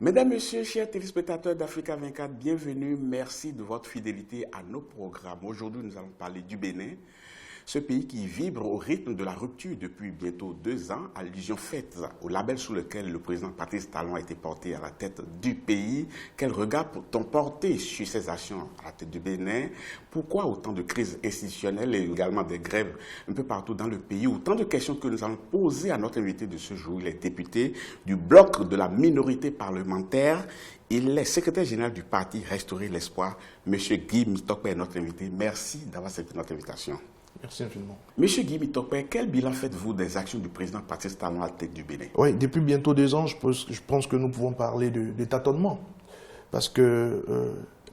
Mesdames, Messieurs, chers téléspectateurs d'Africa 24, bienvenue. Merci de votre fidélité à nos programmes. Aujourd'hui, nous allons parler du Bénin, ce pays qui vibre au rythme de la rupture depuis bientôt 2 ans, allusion faite au label sous lequel le président Patrice Talon a été porté à la tête du pays. Quel regard peut-on porter sur ses actions à la tête du Bénin? Pourquoi autant de crises institutionnelles et également des grèves un peu partout dans le pays? Autant de questions que nous allons poser à notre invité de ce jour. Il est député du bloc de la minorité parlementaire. Il est secrétaire général du parti Restaurer l'Espoir. Monsieur Guy Mitokpe est notre invité. Merci d'avoir accepté notre invitation. Merci infiniment. Monsieur Guy Mitokpe, quel bilan faites-vous des actions du président Patrice Talon à la tête du Bénin? Oui, depuis bientôt 2 ans, je pense que nous pouvons parler de tâtonnement. Parce que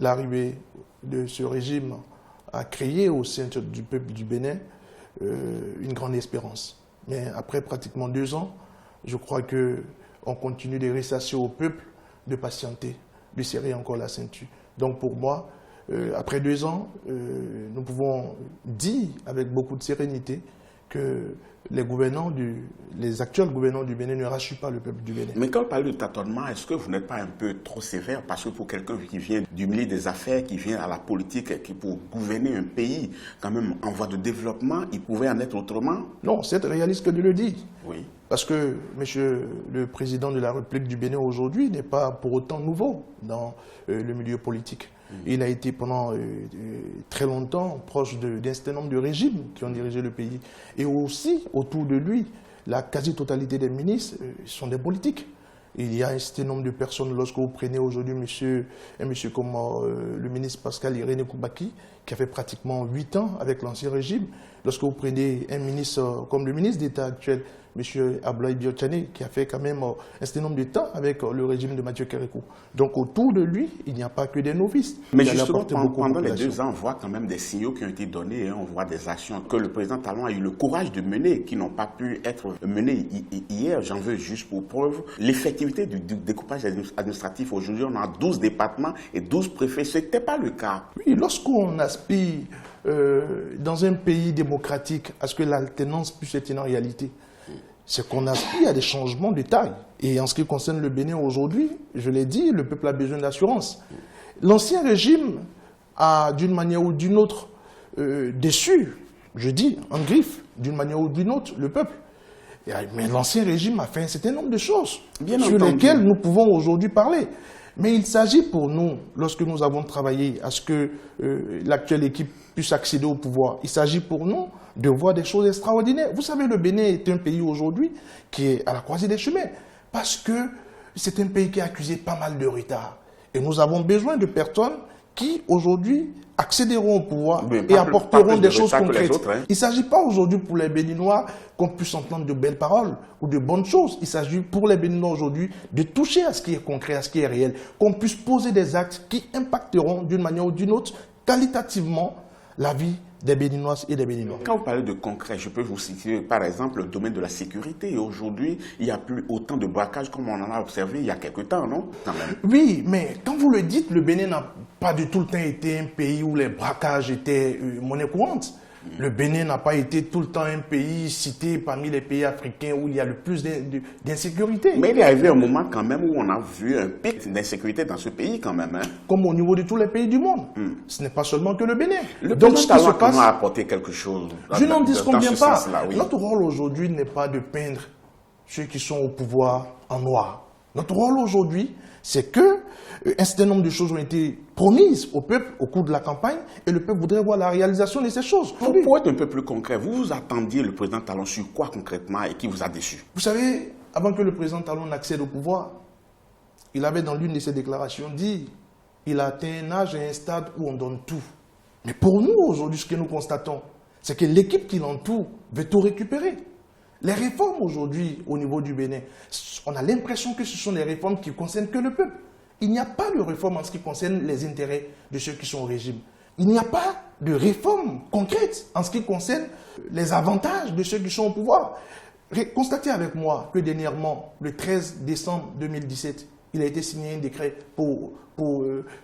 l'arrivée de ce régime a créé au sein du peuple du Bénin une grande espérance. Mais après pratiquement 2 ans, je crois qu'on continue de ressasser au peuple de patienter, de serrer encore la ceinture. Donc pour moi, après 2 ans, nous pouvons dire avec beaucoup de sérénité que les actuels gouvernants du Bénin ne rassurent pas le peuple du Bénin. Mais quand vous parlez de tâtonnement, est-ce que vous n'êtes pas un peu trop sévère? Parce que pour quelqu'un qui vient du milieu des affaires, qui vient à la politique, qui pour gouverner un pays quand même en voie de développement, il pouvait en être autrement? Non, c'est réaliste que de le dire. Oui. Parce que monsieur le président de la République du Bénin aujourd'hui n'est pas pour autant nouveau dans le milieu politique. Il a été pendant très longtemps proche d'un certain nombre de régimes qui ont dirigé le pays. Et aussi, autour de lui, la quasi-totalité des ministres sont des politiques. Il y a un certain nombre de personnes, lorsque vous prenez aujourd'hui un monsieur comme le ministre Pascal Irénée Koubaki, qui a fait pratiquement 8 ans avec l'ancien régime, lorsque vous prenez un ministre comme le ministre d'État actuel, M. Ablaye Biotchane, qui a fait quand même un certain nombre de temps avec le régime de Mathieu Kérékou. Donc autour de lui, il n'y a pas que des novices. Mais justement, pendant les 2 ans, on voit quand même des signaux qui ont été donnés, on voit des actions que le président Talon a eu le courage de mener, qui n'ont pas pu être menées hier. J'en veux juste pour preuve l'effectivité du découpage administratif. Aujourd'hui, on a 12 départements et 12 préfets. Ce n'était pas le cas. Oui, lorsqu'on aspire dans un pays démocratique à ce que l'alternance puisse être une réalité, c'est qu'on aspire à des changements de taille. Et en ce qui concerne le Bénin aujourd'hui, je l'ai dit, le peuple a besoin d'assurance. L'ancien régime a, d'une manière ou d'une autre, déçu, je dis, en griffe, d'une manière ou d'une autre, le peuple. Mais l'ancien régime a fait un certain nombre de choses sur lesquelles nous pouvons aujourd'hui parler. Mais il s'agit pour nous, lorsque nous avons travaillé à ce que l'actuelle équipe puisse accéder au pouvoir, il s'agit pour nous de voir des choses extraordinaires. Vous savez, le Bénin est un pays aujourd'hui qui est à la croisée des chemins, parce que c'est un pays qui a accusé pas mal de retard. Et nous avons besoin de personnes qui, aujourd'hui, accéderont au pouvoir et apporteront des choses concrètes. Il ne s'agit pas aujourd'hui pour les Béninois qu'on puisse entendre de belles paroles ou de bonnes choses. Il s'agit pour les Béninois aujourd'hui de toucher à ce qui est concret, à ce qui est réel, qu'on puisse poser des actes qui impacteront d'une manière ou d'une autre, qualitativement, la vie des Béninoises et des Béninois. Quand vous parlez de concret, je peux vous citer par exemple le domaine de la sécurité. Et aujourd'hui, il n'y a plus autant de braquages comme on en a observé il y a quelque temps, non? Quand même. Oui, mais quand vous le dites, le Bénin n'a pas du tout le temps été un pays où les braquages étaient monnaie courante. Le Bénin n'a pas été tout le temps un pays cité parmi les pays africains où il y a le plus d'insécurité. Mais il est arrivé un moment quand même où on a vu un pic d'insécurité dans ce pays quand même. Hein? Comme au niveau de tous les pays du monde. Ce n'est pas seulement que le Bénin. Donc ce Talon a apporté quelque chose. Je n'en disconviens pas. Oui. Notre rôle aujourd'hui n'est pas de peindre ceux qui sont au pouvoir en noir. Notre rôle aujourd'hui, c'est que un certain nombre de choses ont été promises au peuple au cours de la campagne et le peuple voudrait voir la réalisation de ces choses. Pour être un peu plus concret, vous attendiez le président Talon sur quoi concrètement et qui vous a déçu? Vous savez, avant que le président Talon n'accède au pouvoir, il avait dans l'une de ses déclarations dit il a atteint un âge et un stade où on donne tout. Mais pour nous aujourd'hui, ce que nous constatons, c'est que l'équipe qui l'entoure veut tout récupérer. Les réformes aujourd'hui au niveau du Bénin, on a l'impression que ce sont des réformes qui concernent que le peuple. Il n'y a pas de réforme en ce qui concerne les intérêts de ceux qui sont au régime. Il n'y a pas de réforme concrète en ce qui concerne les avantages de ceux qui sont au pouvoir. Constatez avec moi que dernièrement, le 13 décembre 2017, il a été signé un décret pour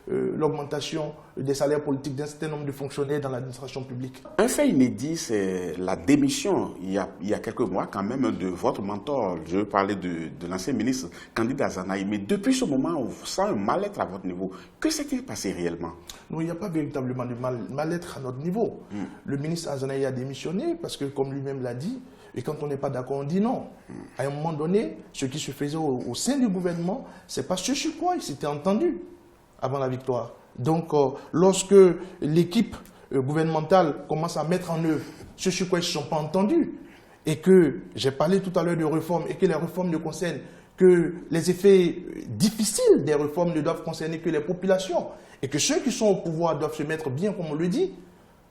l'augmentation des salaires politiques d'un certain nombre de fonctionnaires dans l'administration publique. Un fait inédit, c'est la démission, il y a quelques mois quand même, de votre mentor. Je veux parler de l'ancien ministre Candide Azanaï. Mais depuis ce moment, on sent un mal-être à votre niveau. Que s'est-il passé réellement? Non, il n'y a pas véritablement de mal-être à notre niveau. Le ministre Azanaï a démissionné parce que, comme lui-même l'a dit, et quand on n'est pas d'accord, on dit non. À un moment donné, ce qui se faisait au sein du gouvernement, ce n'est pas ce sur quoi il s'était entendu avant la victoire. Donc, lorsque l'équipe gouvernementale commence à mettre en œuvre ce sur quoi ils ne se sont pas entendus, et que j'ai parlé tout à l'heure de réformes, et que les réformes ne concernent que les effets difficiles des réformes ne doivent concerner que les populations, et que ceux qui sont au pouvoir doivent se mettre bien, comme on le dit,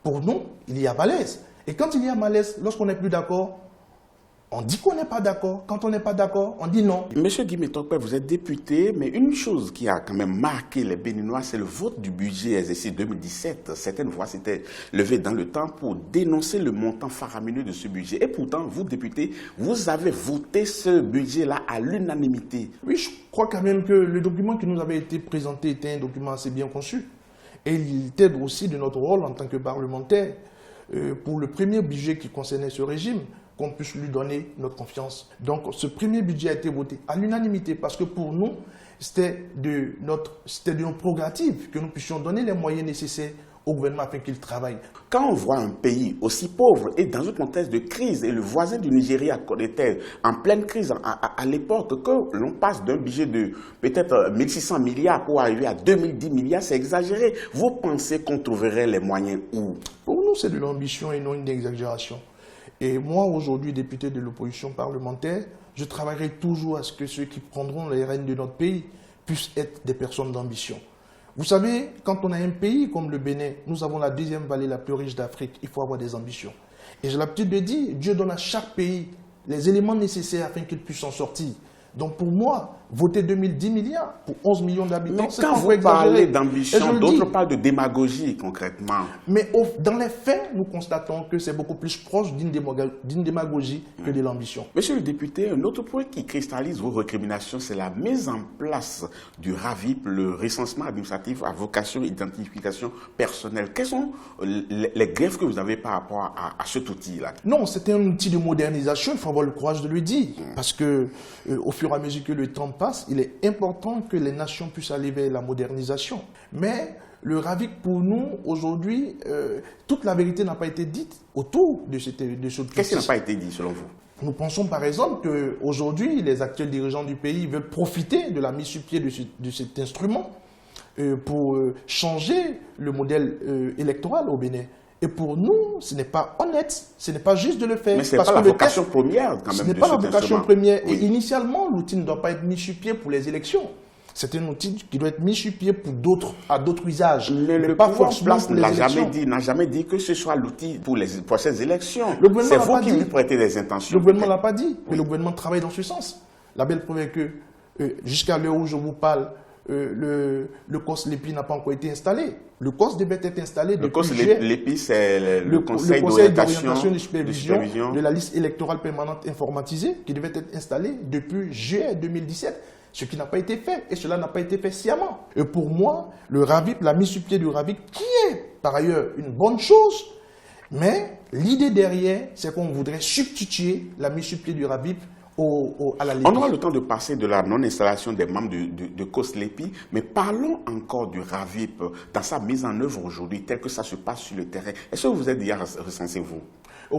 pour nous, il y a malaise. Et quand il y a malaise, lorsqu'on n'est plus d'accord, on dit qu'on n'est pas d'accord. Quand on n'est pas d'accord, on dit non. Monsieur Guy Métokpe, vous êtes député, mais une chose qui a quand même marqué les Béninois, c'est le vote du budget exercice 2017. Certaines voix s'étaient levées dans le temps pour dénoncer le montant faramineux de ce budget. Et pourtant, vous, député, vous avez voté ce budget-là à l'unanimité. Oui, je crois quand même que le document qui nous avait été présenté était un document assez bien conçu. Et il était aussi de notre rôle en tant que parlementaire pour le premier budget qui concernait ce régime, qu'on puisse lui donner notre confiance. Donc, ce premier budget a été voté à l'unanimité parce que pour nous, c'était de nos prérogatives que nous puissions donner les moyens nécessaires au gouvernement afin qu'il travaille. Quand on voit un pays aussi pauvre et dans un contexte de crise, et le voisin du Nigeria était en pleine crise à l'époque, que l'on passe d'un budget de peut-être 1600 milliards pour arriver à 2010 milliards, c'est exagéré. Vous pensez qu'on trouverait les moyens où? Pour nous, c'est de l'ambition et non une exagération. Et moi, aujourd'hui, député de l'opposition parlementaire, je travaillerai toujours à ce que ceux qui prendront les rênes de notre pays puissent être des personnes d'ambition. Vous savez, quand on a un pays comme le Bénin, nous avons la deuxième vallée la plus riche d'Afrique, il faut avoir des ambitions. Et j'ai l'habitude de dire, Dieu donne à chaque pays les éléments nécessaires afin qu'il puisse s'en sortir. Donc pour moi, voter 2010 milliards pour 11 millions d'habitants, c'est quand vous parlez d'ambition, d'autres parlent de démagogie concrètement. Mais dans les faits, nous constatons que c'est beaucoup plus proche d'une démagogie que de l'ambition. Monsieur le député, un autre point qui cristallise vos récriminations, c'est la mise en place du RAVIP, le recensement administratif à vocation identification personnelle. Quels sont les griefs que vous avez par rapport à cet outil-là? Non, c'est un outil de modernisation, il faut avoir le courage de le dire. Parce que au fur et à mesure que le temps passe, il est important que les nations puissent aller vers la modernisation. Mais le RAVIP, pour nous, aujourd'hui, toute la vérité n'a pas été dite autour de ce outil. Qu'est-ce qui n'a pas été dit, selon vous? Nous pensons par exemple qu'aujourd'hui, les actuels dirigeants du pays veulent profiter de la mise sur pied de cet instrument pour changer le modèle électoral au Bénin. Et pour nous, ce n'est pas honnête, ce n'est pas juste de le faire. Mais ce n'est pas la vocation première quand même. Ce n'est pas la vocation première. Oui. Et initialement, l'outil ne doit pas être mis sur pied pour les élections. C'est un outil qui doit être mis sur pied pour à d'autres usages. Mais le pouvoir en place n'a jamais dit que ce soit l'outil pour les prochaines élections. C'est vous qui lui prêtez des intentions. Le gouvernement ne l'a pas dit, mais le gouvernement travaille dans ce sens. La belle preuve est que jusqu'à l'heure où je vous parle, le COS LEPI n'a pas encore été installé. Le COS devait être installé depuis juillet. Le COS LEPI, c'est le Conseil d'orientation et de supervision de la liste électorale permanente informatisée qui devait être installé depuis juillet 2017. Ce qui n'a pas été fait, et cela n'a pas été fait sciemment. Et pour moi, le RAVIP, la mise sur pied du RAVIP, qui est par ailleurs une bonne chose, mais l'idée derrière, c'est qu'on voudrait substituer la mise sur pied du RAVIP à la LEPI. On aura le temps de passer de la non-installation des membres de COS LEPI, mais parlons encore du RAVIP dans sa mise en œuvre aujourd'hui, tel que ça se passe sur le terrain. Est-ce que vous êtes déjà recensé, vous?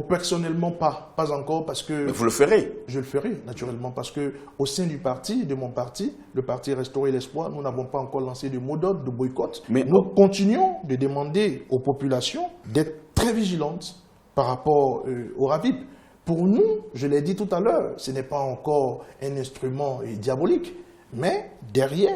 Personnellement, pas encore, parce que... Mais vous le ferez? Je le ferai, naturellement, parce que au sein du parti, de mon parti, le parti Restaurer l'Espoir, nous n'avons pas encore lancé de mot d'ordre, de boycott. Mais nous continuons de demander aux populations d'être très vigilantes par rapport au RAVIP. Pour nous, je l'ai dit tout à l'heure, ce n'est pas encore un instrument diabolique, mais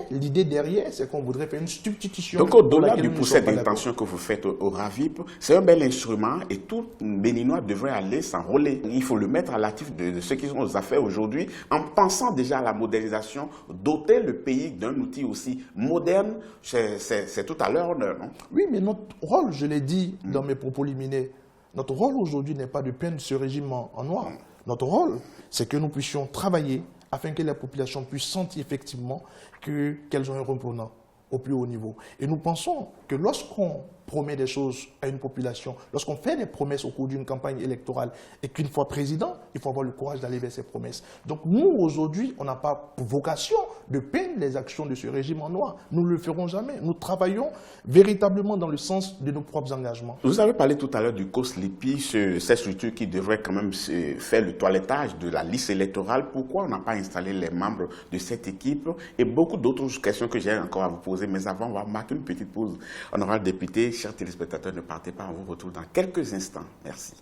l'idée derrière, c'est qu'on voudrait faire une substitution. Donc au-delà du poussé d'intention que vous faites au RAVIP, c'est un bel instrument et tout Béninois devrait aller s'enrôler. Il faut le mettre à l'actif de ceux qui sont aux affaires aujourd'hui, en pensant déjà à la modernisation, doter le pays d'un outil aussi moderne, c'est tout à leur honneur, non? Oui, mais notre rôle, je l'ai dit dans mes propos liminaires, notre rôle aujourd'hui n'est pas de peindre ce régime en noir. Notre rôle, c'est que nous puissions travailler afin que la population puisse sentir effectivement qu'elles ont un reprenant au plus haut niveau. Et nous pensons que lorsqu'on promet des choses à une population, lorsqu'on fait des promesses au cours d'une campagne électorale et qu'une fois président, il faut avoir le courage d'aller vers ces promesses. Donc nous, aujourd'hui, on n'a pas pour vocation de peindre les actions de ce régime en noir. Nous ne le ferons jamais. Nous travaillons véritablement dans le sens de nos propres engagements. Vous avez parlé tout à l'heure du COSLEPI, cette structure qui devrait quand même faire le toilettage de la liste électorale. Pourquoi on n'a pas installé les membres de cette équipe? Et beaucoup d'autres questions que j'ai encore à vous poser. Mais avant, on va marquer une petite pause. Honorable député, chers téléspectateurs, ne partez pas, on vous retrouve dans quelques instants. Merci.